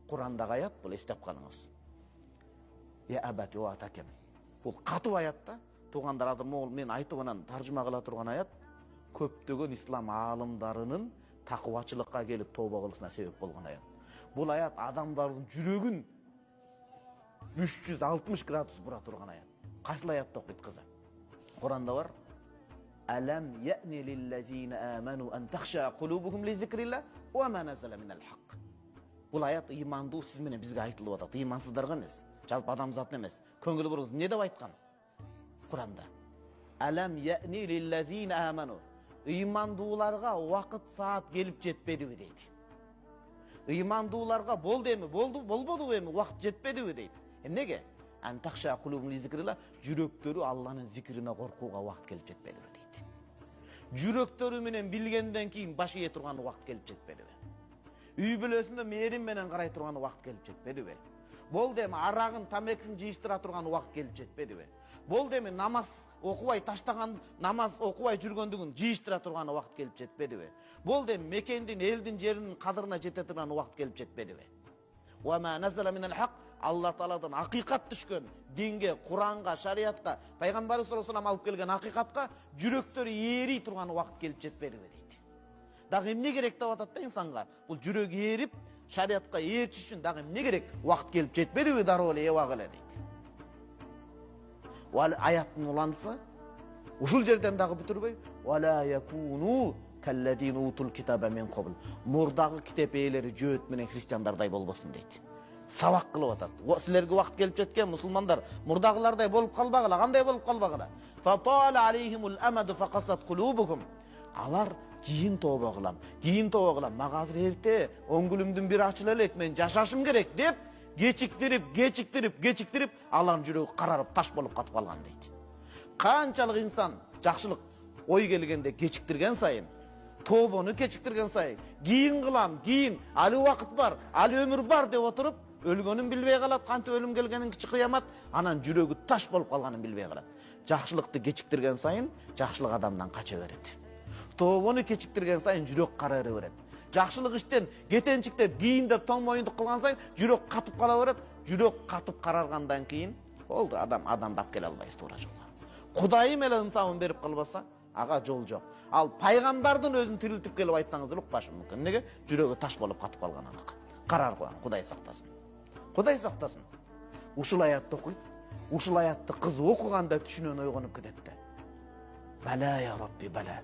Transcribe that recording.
Құрандагы аят бұл, естеп қалыңыз. Я абати ва атакем. Бұл қатып аят та, туғандар ол мен айтып анан таржыма кыла турган аят көптөгөн ислам аалымдарынын такыбачылыкка келип тооба кылышына себеп болгон аят. Бұл аят адамдардын жүрөгүн 360 градус бура турган аят. Кайсыл аятты окуйт кызы? Құранда бар. Алам я'ни лиллазина аману ан тахша кулубухум ли зикрилла ва ма назала минал хак. Бұл аят имандуу сиз менен бизге айтылып атат. Имансыздарга эмес, жалпы адамзатына эмес. Көңүл буруңуз. Не деп айткан? Құранда. Алам я'ни лиллазина аману. Имандууларга вакыт саат келип жетпедиби дейт. Имандууларга болду эми, болбоду эми, вакыт жетпедиби дейт. Эмнеге? Ан тахша кулубум ли зикрилла, жүрөктөрү Алланын зикрине коркууга вакыт келип жетпедиби дейт. Жүрөктөрү менен билгенден кийин баш ие турган вакыт келип жетпедиби? Үй бүлөсүндө мээрим менен карай турган вакыт келип жетпедиби? Болду эми арагын, тамекисин жыйыштыра турган вакыт келип жетпедиби? Болду эми намаз окубай таштаган, намаз окубай жүргөндүгүн жыйыштыра турган вакыт келип жетпедиби? Болду эми мекендин, элдин, жеринин кадырына жете турган вакыт келип жетпедиби? Ва ма назала минал хак, Алла Тааладан акыйкат түшкөн динге, Куранга, шариатка, пайгамбар саллаллаху алейхи ва саллям алып келген акыйкатка жүрөктөрү ээри турган вакыт келип жетпедиби дейт. Дагы эмне керек деп атат да инсанга? Бул жүрөк ээрип, шариатка ээрчиш үчүн дагы эмне керек? Вакыт келип жетпедиби дароо эле эбак эле дейт. Вал аяттын уланысы ушул жерден дагы бүтүрбөй, вала якуну калладин утул китаба мин кабл. Мурдагы китеп ээлери жөөт менен христиандардай болбосун дейт. Сабак кылып атат. Силерге вакыт келип жеткен мусулмандар, мурдагылардай болуп калбагыла, кандай болуп калбагыла? Фатала алейхимул амаду фaqasat qulubuhum. Алар кийин тооба кылам. Мага азыр эрте, оңгүлүмдүн бири ачыла элек, мен жашашым керек деп кечиктирип, алардын жүрөгү карарып таш болуп катып калган дейт. Канчалык инсан жакшылык ой келгенде кечиктирген сайын, тообону кечиктирген сайын, кийин кылам, али убакыт бар, али өмүр бар деп отуруп, өлгөнүн билбей калат, кантип өлүм келгенин кичи кыямат, анан жүрөгү таш болуп калганын билбей калат. Жакшылыкты кечиктирген сайын, жакшылык адамдан кача берет. Тообону кечиктирген сайын жүрөк карары берет. Жакшылык иштен кетенчиктеп, кийиндеп, тоң моюндук кылган сайын жүрөк катып кала берет. Жүрөк катып караргандан кийин болду, адамды алып келе албайсыз туура жолго. Кудайым эле ынсабын берип калбаса, ага жол жок. Ал пайгамбардын өзүн тирилтип келип айтсаңыз деле укпашы мүмкүн. Неге? Жүрөгү таш болуп катып калган анак. Карар кылган, Кудай сактасын. Кудай сактасын. Ушул аятты окуйт. Ушул аятты кыз окуганда түшүнөн ойгонуп кетет да. Бала я Рабби, бала.